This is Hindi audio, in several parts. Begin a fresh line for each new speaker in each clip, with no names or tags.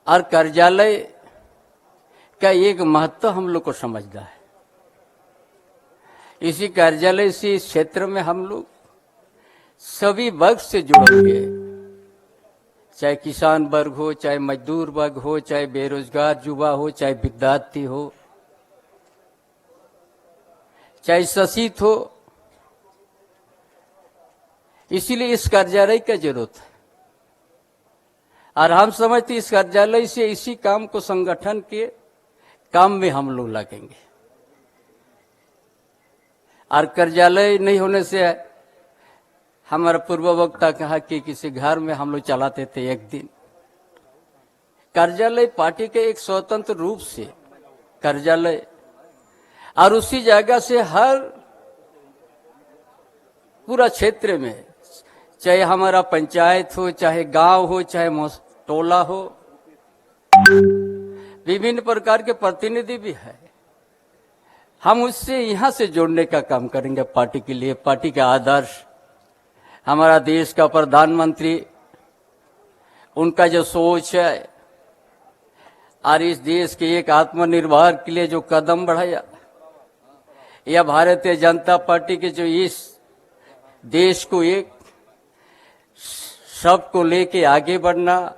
और कार्यालय का एक महत्व हम लोग को समझना है। इसी कार्यालय से इस क्षेत्र में हम लोग सभी वर्ग से जुड़े हुए, चाहे किसान वर्ग हो, चाहे मजदूर वर्ग हो, चाहे बेरोजगार युवा हो, चाहे विद्यार्थी हो, चाहे शोषित हो, इसीलिए इस कार्यालय का जरूरत है। और हम समझते इस कार्यालय से इसी काम को संगठन के काम में हम लोग लगेंगे। और कार्यालय नहीं होने से हमारा पूर्व वक्ता कहा कि किसी घर में हम लोग चलाते थे एक दिन। कार्यालय पार्टी के एक स्वतंत्र रूप से कार्यालय, और उसी जगह से हर पूरा क्षेत्र में, चाहे हमारा पंचायत हो, चाहे गांव हो, चाहे टोला हो, विभिन्न प्रकार के प्रतिनिधि भी है। हम उससे यहां से जोड़ने का काम करेंगे पार्टी के लिए। पार्टी का आदर्श, हमारा देश का प्रधानमंत्री, उनका जो सोच है, और इस देश के एक आत्मनिर्भर के लिए जो कदम बढ़ाया, या भारतीय जनता पार्टी के जो इस देश को एक सबको लेके आगे बढ़ना,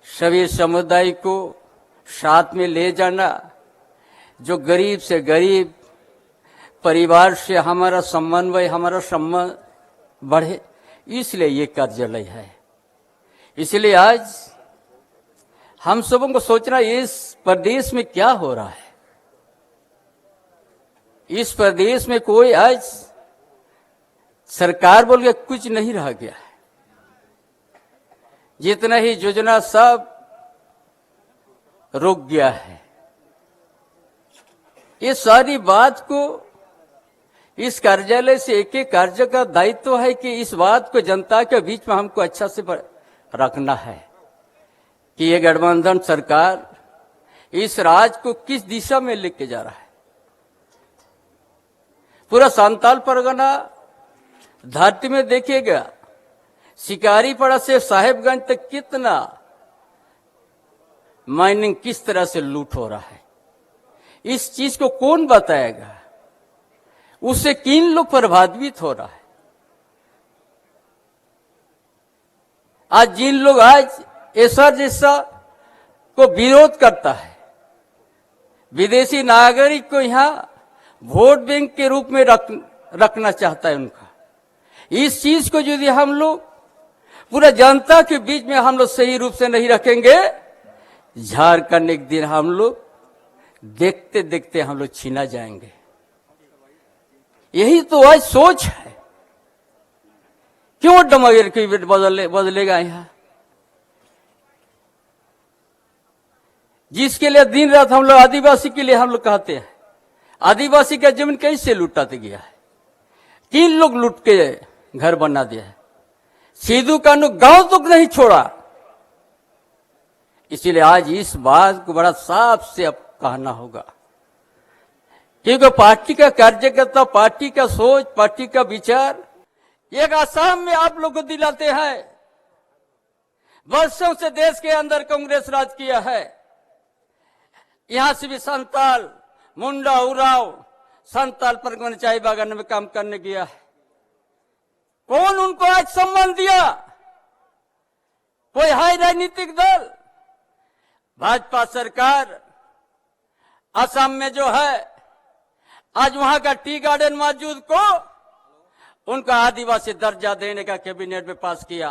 सभी समुदाय को साथ में ले जाना, जो गरीब से गरीब परिवार से हमारा समन्वय, हमारा संबंध बढ़े, इसलिए ये कार्यालय है। इसलिए आज हम सबों को सोचना, इस प्रदेश में क्या हो रहा है। इस प्रदेश में कोई आज सरकार बोल के कुछ नहीं रह गया है। जितना ही योजना सब रुक गया है। ये सारी बात को इस कार्यालय से एक एक कार्य का दायित्व है कि इस बात को जनता के बीच में हमको अच्छा से रखना है कि ये गठबंधन सरकार इस राज्य को किस दिशा में लेके जा रहा है। पूरा संताल परगना धरती में देखिएगा, शिकारीपाड़ा से साहेबगंज तक कितना माइनिंग किस तरह से लूट हो रहा है। इस चीज को कौन बताएगा? उससे किन लोग प्रभावित हो रहा है? आज जिन लोग आज ऐसा जैसा को विरोध करता है, विदेशी नागरिक को यहां वोट बैंक के रूप में रखना चाहता है उनका, इस चीज को यदि हम लोग पूरा जनता के बीच में हम लोग सही रूप से नहीं रखेंगे, झारखंड एक दिन हम लोग देखते देखते हम लोग छीना जाएंगे। यही तो आज सोच है। क्यों डमगर की बदलेगा यहां? जिसके लिए दिन रात हम लोग आदिवासी के लिए हम लोग कहते हैं, आदिवासी का जमीन कैसे लूटाते गया है, किन लोग लूट के घर बना दिया है। सीधू कानू गांव तक नहीं छोड़ा। इसीलिए आज इस बात को बड़ा साफ से अब कहना होगा, क्योंकि पार्टी का कार्यकर्ता, पार्टी का सोच, पार्टी का विचार एक आसाम में आप लोग को दिलाते हैं। वर्षों से देश के अंदर कांग्रेस राज किया है। यहां से भी संताल, मुंडा, उराव, संताल परगना चाय बागान में काम करने गया है। कौन उनको आज सम्मान दिया? कोई है राजनीतिक दल? भाजपा सरकार असम में जो है, आज वहां का टी गार्डन मौजूद को उनका आदिवासी दर्जा देने का कैबिनेट में पास किया।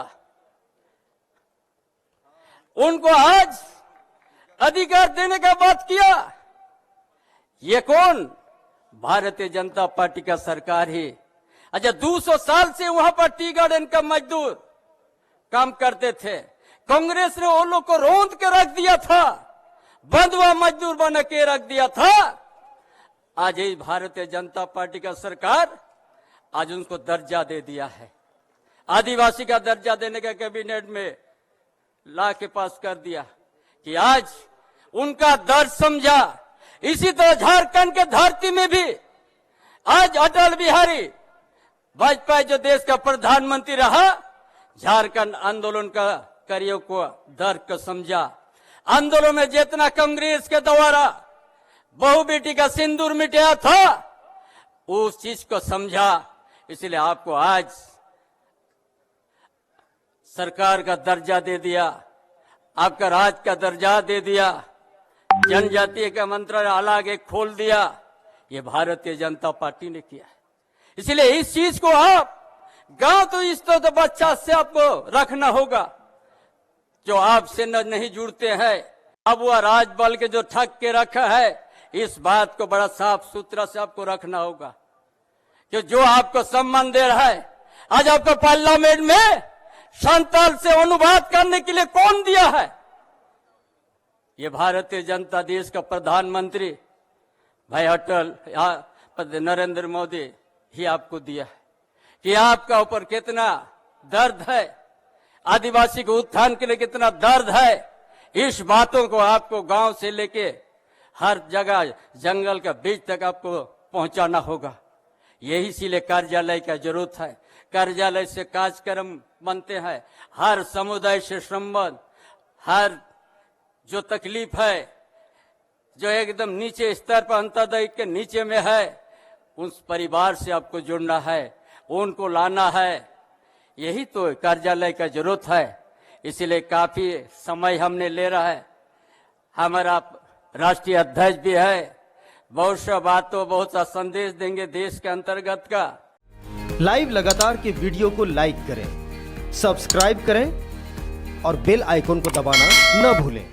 उनको आज अधिकार देने का बात किया। ये कौन? भारतीय जनता पार्टी का सरकार ही। अच्छा, 200 साल से वहां पर टी गार्डन का मजदूर काम करते थे। कांग्रेस ने वो लोग को रोंद के रख दिया था, बंधुआ मजदूर बना के रख दिया था। आज ये भारतीय जनता पार्टी का सरकार आज उनको दर्जा दे दिया है। आदिवासी का दर्जा देने का कैबिनेट में ला के पास कर दिया कि आज उनका दर्द समझा। इसी तरह झारखंड के धरती में भी आज अटल बिहारी वाजपेयी जो देश का प्रधानमंत्री रहा, झारखंड आंदोलन का कार्यों को दर्द को समझा। आंदोलन में जितना कांग्रेस के द्वारा बहू बेटी का सिंदूर मिटाया था, उस चीज को समझा। इसलिए आपको आज सरकार का दर्जा दे दिया, आपका राज्य का दर्जा दे दिया, जनजातीय का मंत्रालय अलग एक खोल दिया। ये भारतीय जनता पार्टी ने किया है। इसलिए इस चीज को आप गांव तो इस तो बच्चा से आपको रखना होगा, जो आपसे नहीं जुड़ते हैं। अब वह राजबल के जो ठग के रखा है, इस बात को बड़ा साफ सुथरा से आपको रखना होगा कि जो आपको सम्मान दे रहा है, आज आपको पार्लियामेंट में संताल से अनुवाद करने के लिए कौन दिया है? ये भारतीय जनता देश का प्रधानमंत्री भाई अटल नरेंद्र मोदी ही आपको दिया है कि आपका ऊपर कितना दर्द है, आदिवासी के उत्थान के लिए कितना दर्द है। इस बातों को आपको गांव से लेके हर जगह जंगल के बीच तक आपको पहुंचाना होगा। यही इसीलिए कार्यालय का जरूरत है। कार्यालय से कार्यक्रम बनते हैं, हर समुदाय से संबंध, हर जो तकलीफ है, जो एकदम नीचे स्तर पर अंत्योदय के नीचे में है, उस परिवार से आपको जुड़ना है, उनको लाना है। यही तो कार्यालय का जरूरत है। इसीलिए काफी समय हमने ले रहा है। हमारा राष्ट्रीय अध्यक्ष भी है, बहुत सा बातों बहुत सा संदेश देंगे देश के अंतर्गत का।
लाइव लगातार के वीडियो को लाइक करें, सब्सक्राइब करें और बेल आइकन को दबाना न भूलें।